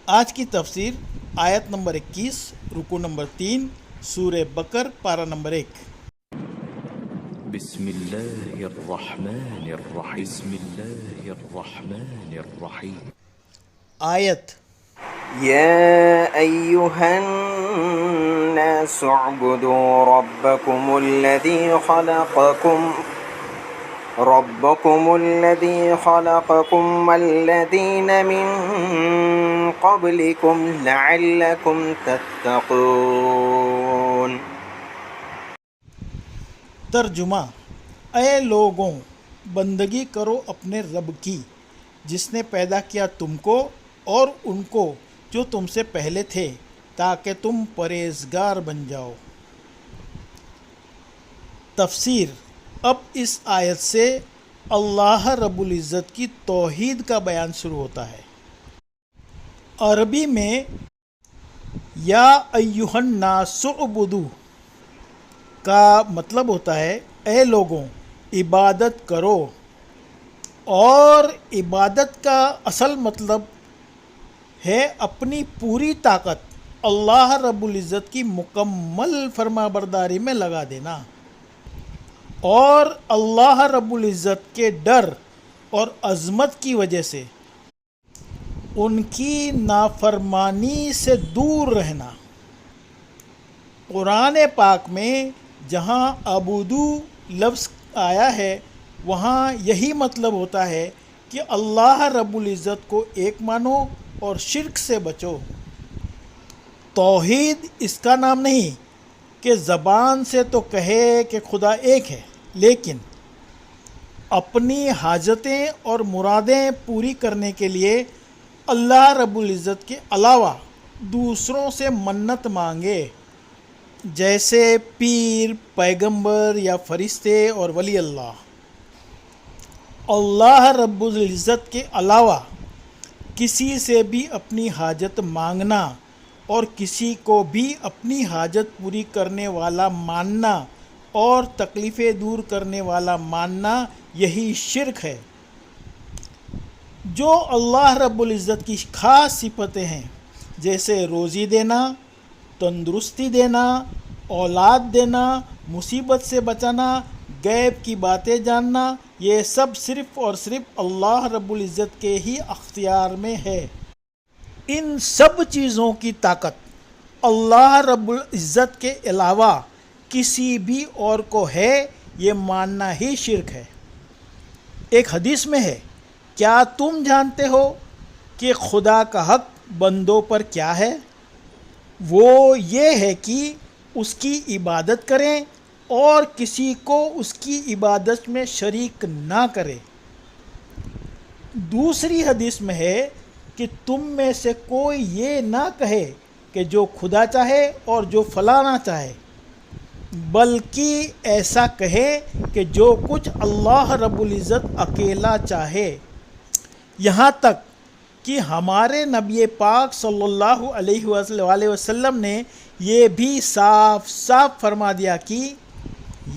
آج کی تفسیر آیت نمبر 21 رکوع نمبر 3 سورہ بقر پارہ نمبر 1۔ بسم الله الرحمن الرحيم بسم الله الرحمن الرحيم آیت يا أيها الناس اعبدوا ربكم الذي خلقكم والذين من قبلكم لعلكم تتقون۔ ترجمہ: اے لوگوں، بندگی کرو اپنے رب کی جس نے پیدا کیا تم کو اور ان کو جو تم سے پہلے تھے تاکہ تم پرہیزگار بن جاؤ۔ تفسیر: اب اس آیت سے اللہ رب العزت کی توحید کا بیان شروع ہوتا ہے۔ عربی میں یا ایھا الناس اعبدوا کا مطلب ہوتا ہے اے لوگوں عبادت کرو، اور عبادت کا اصل مطلب ہے اپنی پوری طاقت اللہ رب العزت کی مکمل فرما برداری میں لگا دینا، اور اللہ رب العزت کے ڈر اور عظمت کی وجہ سے ان کی نافرمانی سے دور رہنا۔ قرآن پاک میں جہاں عبودو لفظ آیا ہے وہاں یہی مطلب ہوتا ہے کہ اللہ رب العزت کو ایک مانو اور شرک سے بچو۔ توحید اس کا نام نہیں کہ زبان سے تو کہے کہ خدا ایک ہے، لیکن اپنی حاجتیں اور مرادیں پوری کرنے کے لیے اللہ رب العزت کے علاوہ دوسروں سے منت مانگے، جیسے پیر، پیغمبر یا فرشتے اور ولی اللہ۔ اللہ رب العزت کے علاوہ کسی سے بھی اپنی حاجت مانگنا اور کسی کو بھی اپنی حاجت پوری کرنے والا ماننا اور تکلیفیں دور کرنے والا ماننا یہی شرک ہے۔ جو اللہ رب العزت کی خاص صفتیں ہیں جیسے روزی دینا، تندرستی دینا، اولاد دینا، مصیبت سے بچانا، غیب کی باتیں جاننا، یہ سب صرف اور صرف اللہ رب العزت کے ہی اختیار میں ہے۔ ان سب چیزوں کی طاقت اللہ رب العزت کے علاوہ کسی بھی اور کو ہے، یہ ماننا ہی شرک ہے۔ ایک حدیث میں ہے، کیا تم جانتے ہو کہ خدا کا حق بندوں پر کیا ہے؟ وہ یہ ہے کہ اس کی عبادت کریں اور کسی کو اس کی عبادت میں شریک نہ کرے۔ دوسری حدیث میں ہے کہ تم میں سے کوئی یہ نہ کہے کہ جو خدا چاہے اور جو فلاں نہ چاہے، بلکہ ایسا کہے کہ جو کچھ اللہ رب العزت اکیلا چاہے۔ یہاں تک کہ ہمارے نبی پاک صلی اللہ علیہ وآلہ وسلم نے یہ بھی صاف صاف فرما دیا کہ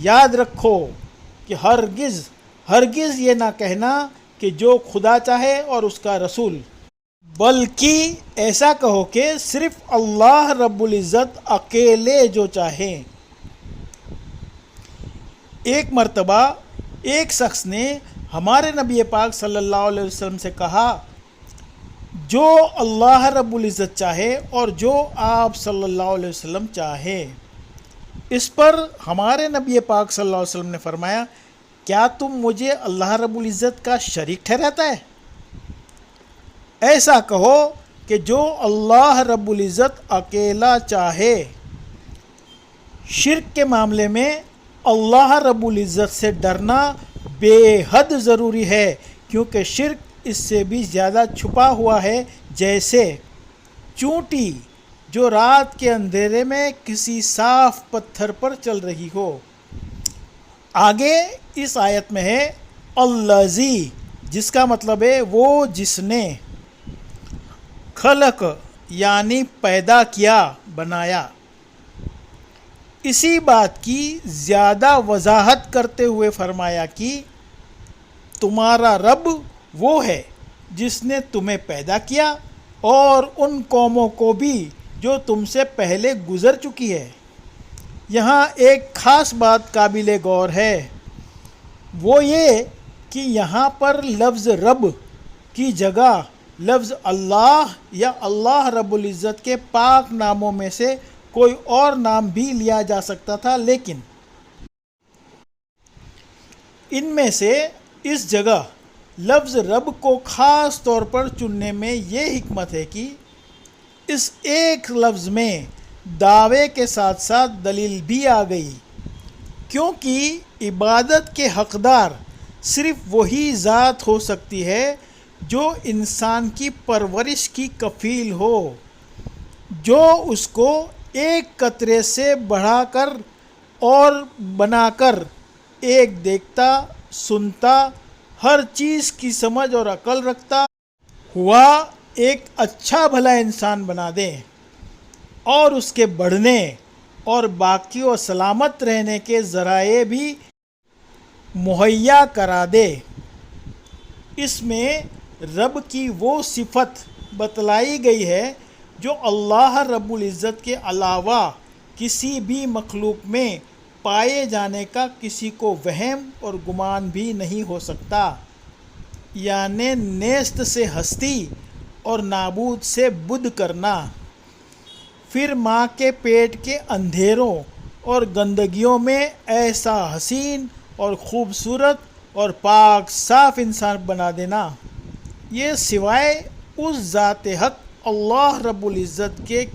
یاد رکھو کہ ہرگز یہ نہ کہنا کہ جو خدا چاہے اور اس کا رسول، بلکہ ایسا کہو کہ صرف اللہ رب العزت اکیلے جو چاہیں۔ ایک مرتبہ ایک شخص نے ہمارے نبی پاک صلی اللہ علیہ وسلم سے کہا، جو اللہ رب العزت چاہے اور جو آپ صلی اللہ علیہ وسلم چاہے۔ اس پر ہمارے نبی پاک صلی اللہ علیہ وسلم نے فرمایا، کیا تم مجھے اللہ رب العزت کا شریک ٹھہراتا ہے؟ ایسا کہو کہ جو اللہ رب العزت اکیلا چاہے۔ شرک کے معاملے میں اللہ رب العزت سے ڈرنا بے حد ضروری ہے، کیونکہ شرک اس سے بھی زیادہ چھپا ہوا ہے، جیسے چونٹی جو رات کے اندھیرے میں کسی صاف پتھر پر چل رہی ہو۔ آگے اس آیت میں ہے الذی، جس کا مطلب ہے وہ جس نے، خلق یعنی پیدا کیا، بنایا۔ اسی بات کی زیادہ وضاحت کرتے ہوئے فرمایا کہ تمہارا رب وہ ہے جس نے تمہیں پیدا کیا اور ان قوموں کو بھی جو تم سے پہلے گزر چکی ہے۔ یہاں ایک خاص بات قابل غور ہے، وہ یہ کہ یہاں پر لفظ رب کی جگہ لفظ اللہ یا اللہ رب العزت کے پاک ناموں میں سے کوئی اور نام بھی لیا جا سکتا تھا، لیکن ان میں سے اس جگہ لفظ رب کو خاص طور پر چننے میں یہ حکمت ہے کہ اس ایک لفظ میں دعوے کے ساتھ ساتھ دلیل بھی آ گئی، کیونکہ عبادت کے حقدار صرف وہی ذات ہو سکتی ہے جو انسان کی پرورش کی کفیل ہو، جو اس کو ایک قطرے سے بڑھا کر اور بنا کر ایک دیکھتا، سنتا، ہر چیز کی سمجھ اور عقل رکھتا ہوا ایک اچھا بھلا انسان بنا دے، اور اس کے بڑھنے اور باقی و سلامت رہنے کے ذرائع بھی مہیا کرا دے۔ اس میں رب کی وہ صفت بتلائی گئی ہے جو اللہ رب العزت کے علاوہ کسی بھی مخلوق میں پائے جانے کا کسی کو وہم اور گمان بھی نہیں ہو سکتا، یعنی نیست سے ہستی اور نابود سے بدھ کرنا، پھر ماں کے پیٹ کے اندھیروں اور گندگیوں میں ایسا حسین اور خوبصورت اور پاک صاف انسان بنا دینا، یہ سوائے اس ذات حق اللہ رب العزت کے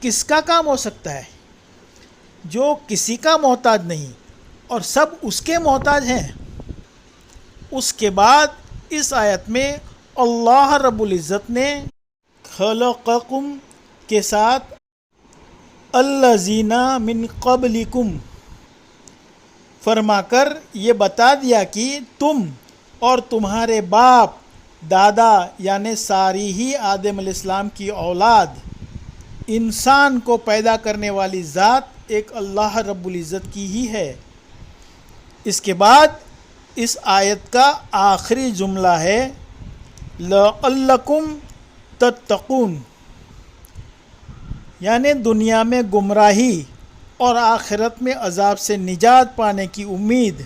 کس کا کام ہو سکتا ہے، جو کسی کا محتاج نہیں اور سب اس کے محتاج ہیں۔ اس کے بعد اس آیت میں اللہ رب العزت نے خلقکم کے ساتھ الذین من قبلکم فرما کر یہ بتا دیا کہ تم اور تمہارے باپ دادا یعنی ساری ہی آدم علیہ السلام کی اولاد، انسان کو پیدا کرنے والی ذات ایک اللہ رب العزت کی ہی ہے۔ اس کے بعد اس آیت کا آخری جملہ ہے لعلکم تتقون، یعنی دنیا میں گمراہی اور آخرت میں عذاب سے نجات پانے کی امید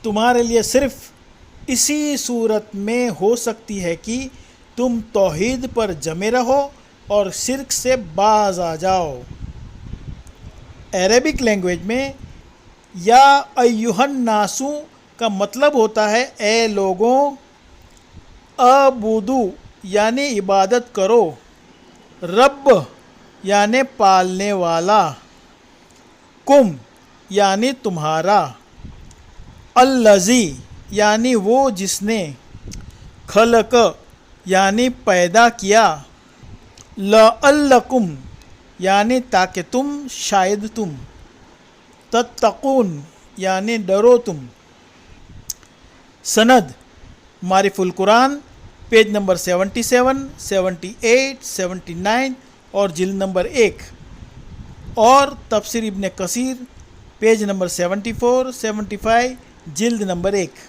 تمہارے لیے صرف اسی صورت میں ہو سکتی ہے کہ تم توحید پر جمے رہو اور شرک سے باز آ جاؤ۔ عربک لینگویج میں یا ایھا الناس کا مطلب ہوتا ہے اے لوگوں، اعبدوا یعنی عبادت کرو، رب یعنی پالنے والا، کم یعنی تمہارا، الذی یعنی وہ جس نے، خلق یعنی پیدا کیا، لعلکم یعنی تاکہ تم، شاید تم، تتقون یعنی ڈرو تم۔ سند معرف القرآن پیج نمبر 77، 78، 79 اور جلد نمبر 1، اور تفسیر ابن کثیر پیج نمبر 74، 75 جلد نمبر 1۔